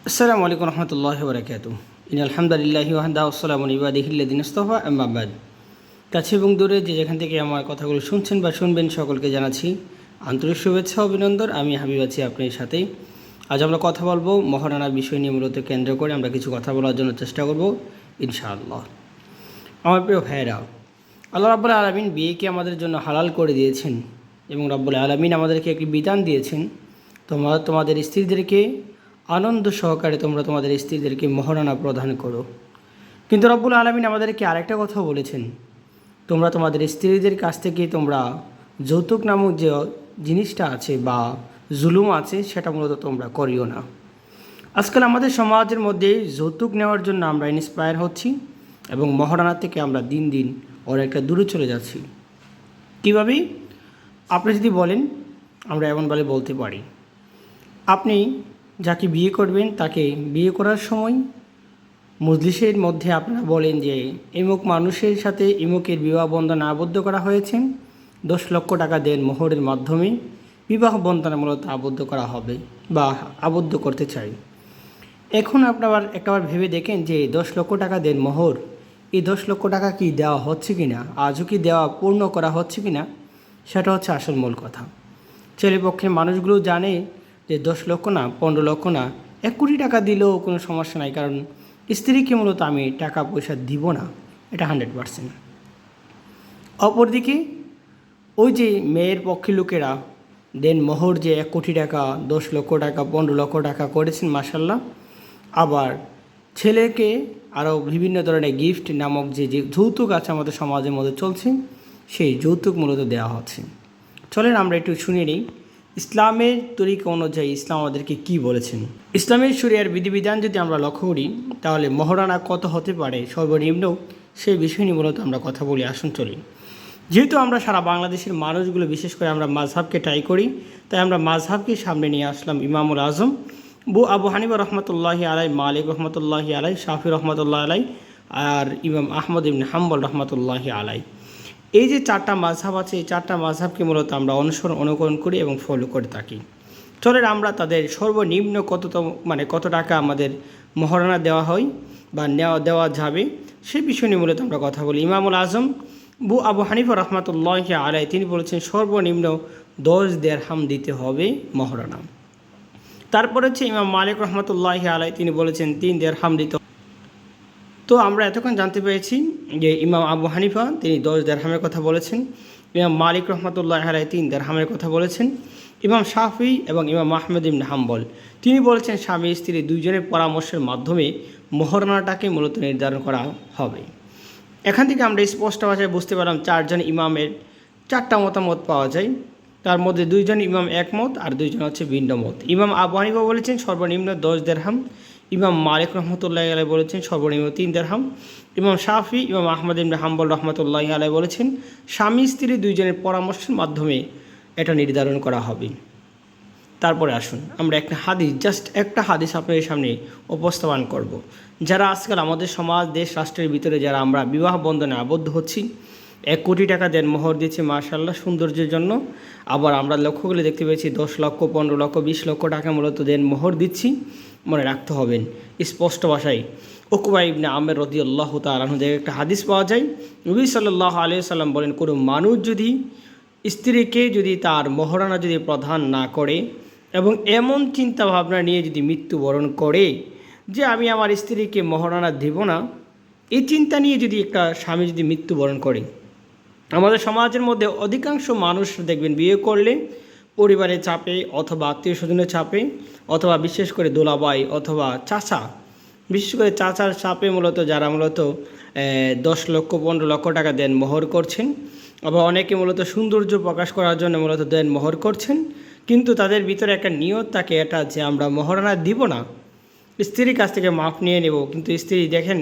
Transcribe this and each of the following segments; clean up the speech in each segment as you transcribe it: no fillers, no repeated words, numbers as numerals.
আসসালামু আলাইকুম রহমতুল্লাহি ওয়া বারাকাতুহু। আলহামদুলিল্লাহি ওয়াহদা ওয়াসসালামু আলা ইবাদিহি আল্লাযিনা ইসতাফা আম্মা বাদ। কাছে এবং দূরে যে যেখান থেকে আমার কথাগুলো শুনছেন বা শুনবেন সকলকে জানাচ্ছি আন্তরিক শুভেচ্ছা অভিনন্দন। আমি হাবিব আছি আপনার সাথে। আজ আমরা কথা বলবো মহারানার বিষয় নিয়ে মূলত কেন্দ্র করে আমরা কিছু কথা বলার জন্য চেষ্টা করব ইনশাআল্লাহ। আমার প্রিয় ভাইয়েরা, আল্লাহ রাব্বুল আলামিন বিয়েকে আমাদের জন্য হালাল করে দিয়েছেন এবং রাব্বুল আলামিন আমাদেরকে একটি বিধান দিয়েছেন, তোমরা তোমাদের স্ত্রীদেরকে আনন্দ সহকারে তোমরা তোমাদের স্ত্রীদেরকে মহারানা প্রদান করো। কিন্তু রব্বুল আলামিন আমাদেরকে আরেকটা কথা বলেছেন, তোমরা তোমাদের স্ত্রীদের কাছ থেকে তোমরা যৌতুক নামক যে জিনিসটা আছে বা জুলুম আছে সেটা মূলত তোমরা করিও না। আজকাল আমাদের সমাজের মধ্যে যৌতুক নেওয়ার জন্য আমরা ইন্সপায়ার হচ্ছি এবং মহারানা থেকে আমরা দিন দিন অনেকটা দূরে চলে যাচ্ছি। কীভাবে? আপনি যদি বলেন, আমরা এমনভাবে বলতে পারি, আপনি যাকে বিয়ে করবেন তাকে বিয়ে করার সময় মজলিসের মধ্যে আপনারা বলেন যে এমুক মানুষের সাথে এমুকের বিবাহ বন্ধন আবদ্ধ করা হয়েছে, 10 লক্ষ টাকা দেন মোহরের মাধ্যমে বিবাহ বন্ধনে মূলত আবদ্ধ করা হবে বা আবদ্ধ করতে চাই। এখন আপনারা একটাবার ভেবে দেখেন যে 10 লক্ষ টাকা দেন মোহর, এই 10 লক্ষ টাকা কি দেওয়া হচ্ছে কি না, আজও কি দেওয়া পূর্ণ করা হচ্ছে কি না, সেটা হচ্ছে আসল মূল কথা। ছেলেপক্ষের মানুষগুলো জানে যে 10 লক্ষ না, 15 লক্ষ না, 1 কোটি টাকা দিলেও কোনো সমস্যা নাই, কারণ স্ত্রীকে মূলত আমি টাকা পয়সা দিব না, এটা 100%। অপরদিকে ওই যে মেয়ের পক্ষের লোকেরা দেন মোহর যে 1 কোটি টাকা, 10 লক্ষ টাকা, 15 লক্ষ টাকা করেছেন মাশাল্লাহ, আবার ছেলেকে আরও বিভিন্ন ধরনের গিফট নামক যে যৌতুক আছে আমাদের সমাজের মধ্যে চলছে, সেই যৌতুক মূলত দেওয়া হচ্ছে। চলেন আমরা একটু শুনে নিই ইসলামের তরিকা অনুযায়ী ইসলাম আমাদেরকে কী বলেছেন। ইসলামের শরিয়ার বিধিবিধান যদি আমরা লক্ষ্য করি তাহলে মহারানা কত হতে পারে সর্বনিম্ন, সেই বিষয় নিয়ে মূলত আমরা কথা বলি। আসুন চলি। যেহেতু আমরা সারা বাংলাদেশের মানুষগুলো বিশেষ করে আমরা মাযহাবকে ট্রাই করি, তাই আমরা মাযহাবকে সামনে নিয়ে আসলাম। ইমামুল আজম আবু হানিফা রহমতুল্লাহি আলাই, মালিক রহমতুল্লাহি আলাই, শাফি রহমতুল্লাহ আলাই আর ইমাম আহমদ ইবনে হাম্বল রহমতুল্লাহি আলাই, এই যে 4টা মাযহাব আছে, এই 4টা মাযহাবকে মূলত আমরা অনুকরণ করি এবং ফলো করে থাকি। চলেন আমরা তাদের সর্বনিম্ন কত টাকা আমাদের মহারানা দেওয়া হয় বা দেওয়া যাবে সে বিষয় নিয়ে মূলত আমরা কথা বলি। ইমামুল আজম আবু হানিফা রহমতুল্লাহি আলাই তিনি বলেছেন সর্বনিম্ন 10 দিরহাম দিতে হবে মহারানা। তারপর হচ্ছে ইমাম মালিক রহমতুল্লাহি আলাই তিনি বলেছেন 3 দিরহাম দিতে। তো আমরা এতক্ষণ জানতে পেরেছি যে ইমাম আবু হানিফা তিনি 10 দিরহামের কথা বলেছেন, ইমাম মালিক রহমতুল্লাহ আলাই 3 দিরহামের কথা বলেছেন, ইমাম শাফি এবং ইমাম আহমদ ইবনে হাম্বল তিনি বলেছেন স্বামী স্ত্রী দুইজনের পরামর্শের মাধ্যমে মহারানাটাকে মূলত নির্ধারণ করা হবে। এখান থেকে আমরা স্পষ্ট ভাষায় বুঝতে পারলাম 4 জন ইমামের 4টা মতামত পাওয়া যায়, তার মধ্যে 2 জন ইমাম একমত আর 2 জন হচ্ছে ভিন্ন মত। ইমাম আবু হানিফা বলেছেন সর্বনিম্ন 10 দিরহাম, ইমাম মালিক রহমতুল্লাহি আলাই বলেছেন সর্বনিম্ন 3 দিরহাম, ইমাম শাফি ইমাম আহমদ ইবনে হাম্বল রহমতুল্লাহি আলাই বলেছেন স্বামী স্ত্রী দুইজনের পরামর্শের মাধ্যমে এটা নির্ধারণ করা হবে। তারপরে আসুন আমরা একটা হাদিস আপনাদের সামনে উপস্থাপন করব। যারা আজকাল আমাদের সমাজ দেশ রাষ্ট্রের ভিতরে যারা আমরা বিবাহ বন্ধনে আবদ্ধ হচ্ছি, 1 কোটি টাকা দেন মোহর দিচ্ছি মাশাআল্লাহ সৌন্দর্যের জন্য, আবার আমরা লক্ষ্য করে দেখতে পেয়েছি 10 লক্ষ, 15 লক্ষ, 20 লক্ষ টাকা মূলত দেন মোহর দিচ্ছি। মনে রাখতে হবেন স্পষ্ট ভাষায় উকবা ইবনে আমের রাদিয়াল্লাহু তাআলা আনহু থেকে একটা হাদিস পাওয়া যায়। নবী সাল্লাল্লাহু আলাইহি সাল্লাম বলেন, কোনো মানুষ যদি স্ত্রীকে যদি তার মহারানা যদি প্রদান না করে এবং এমন চিন্তা ভাবনা নিয়ে যদি মৃত্যুবরণ করে যে আমি আমার স্ত্রীকে মহারানা দেব না, এই চিন্তা নিয়ে যদি একটা স্বামী যদি মৃত্যুবরণ করে, আমাদের সমাজের মধ্যে অধিকাংশ মানুষ দেখবেন বিয়ে করলে পরিবারের চাপে অথবা আত্মীয় স্বজনের চাপে অথবা বিশেষ করে দোলাবাই অথবা চাচা, বিশেষ করে চাচার চাপে মূলত যারা মূলত 10 লক্ষ 15 লক্ষ টাকা দেন মোহর করছেন, আবার অনেকে মূলত সৌন্দর্য প্রকাশ করার জন্য মূলত দেন মোহর করছেন, কিন্তু তাদের ভিতরে একটা নিয়ত থাকে এটা যে আমরা মহারানা দিব না, স্ত্রীর কাছ থেকে মাফ নিয়ে নেব। কিন্তু স্ত্রী দেখেন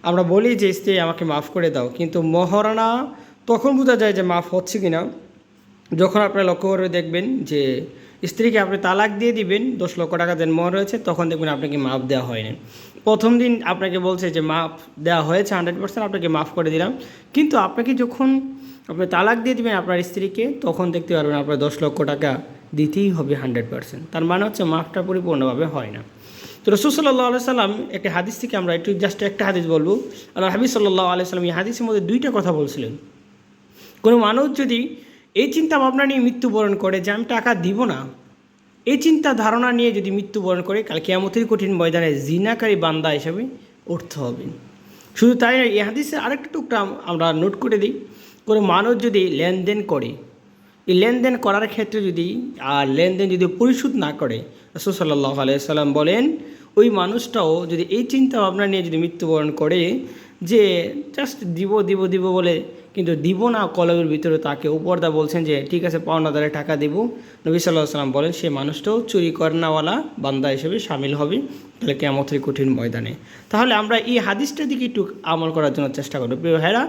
আমরা বলি যে স্ত্রী আমাকে মাফ করে দাও, কিন্তু মহারানা তখন বোঝা যায় যে মাফ হচ্ছে কি না যখন আপনারা লক্ষ্য করে দেখবেন যে স্ত্রীকে আপনি তালাক দিয়ে দিবেন, 10 লক্ষ টাকা দেন মোহর হয়েছে, তখন দেখবেন আপনাকে মাফ দেওয়া হয়নি। প্রথম দিন আপনাকে বলছে যে মাফ দেওয়া হয়েছে 100%, আপনাকে মাফ করে দিলাম, কিন্তু আপনাকে যখন আপনি তালাক দিয়ে দিবেন আপনার স্ত্রীকে, তখন দেখতে পারবেন আপনার 10 লক্ষ টাকা দিতেই হবে 100%। তার মানে হচ্ছে মাফটা পরিপূর্ণভাবে হয় না। তো রাসূল সাল্লাল্লাহু আলাইহি সাল্লাম একটা হাদিস থেকে আমরা একটু জাস্ট একটা হাদিস বলবো। আল্লাহ হাবিব সাল্লাল্লাহু আলাইহি সাল্লাম এই হাদিসের মধ্যে দুইটা কথা বলছিলেন। কোনো মানুষ যদি এই চিন্তা ভাবনা নিয়ে মৃত্যুবরণ করে যে আমি টাকা দিব না, এই চিন্তা ধারণা নিয়ে যদি মৃত্যুবরণ করে, কাল কিয়ামতের কঠিন ময়দানে জিনাকারী বান্দা হিসাবে উঠতে হবে। শুধু তাই নয়, এই হাদিসে আরেকটা টুকরা আমরা নোট করে দিই। কোনো মানুষ যদি লেনদেন করে, এই লেনদেন করার ক্ষেত্রে যদি লেনদেন যদি পরিশোধ না করে, রাসূল সাল্লাল্লাহু আলাইহি সাল্লাম বলেন ওই মানুষটাও যদি এই চিন্তা ভাবনা নিয়ে যদি মৃত্যুবরণ করে যে জাস্ট দিব বলে কিন্তু দিব না, কলবের ভিতরে তাকে উপরদা বলছেন যে ঠিক আছে পাওনাদারে টাকা দিব, নবী সাল্লাল্লাহু আলাইহি সাল্লাম বলেন সে মানুষটাও চুরি করনাওয়ালা বান্দা হিসেবে শামিল হবে তাহলে কিয়ামতের কঠিন ময়দানে। তাহলে আমরা এই হাদিসটার দিকে একটু আমল করার জন্য চেষ্টা করব। প্রিয় ভাইরা,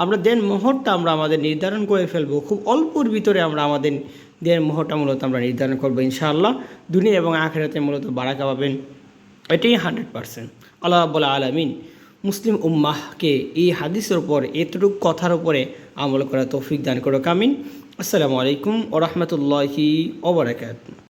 আমরা দেন মোহরটা আমরা আমাদের নির্ধারণ করে ফেলবো, খুব অল্পর ভিতরে আমরা আমাদের দেন মোহরটা মূলত আমরা নির্ধারণ করবো ইনশাআল্লাহ। দুনিয়া এবং আখিরাতে মূলত বারাকা পাবেন, এটাই 100%। আল্লাহ রাব্বুল আলামিন মুসলিম উম্মাহকে এই হাদিসের উপর এতটুকু কথার উপরে আমল করা তৌফিক দান করুক, আমিন। আসসালামু আলাইকুম ওয়া রাহমাতুল্লাহি ওয়া বারাকাতুহু।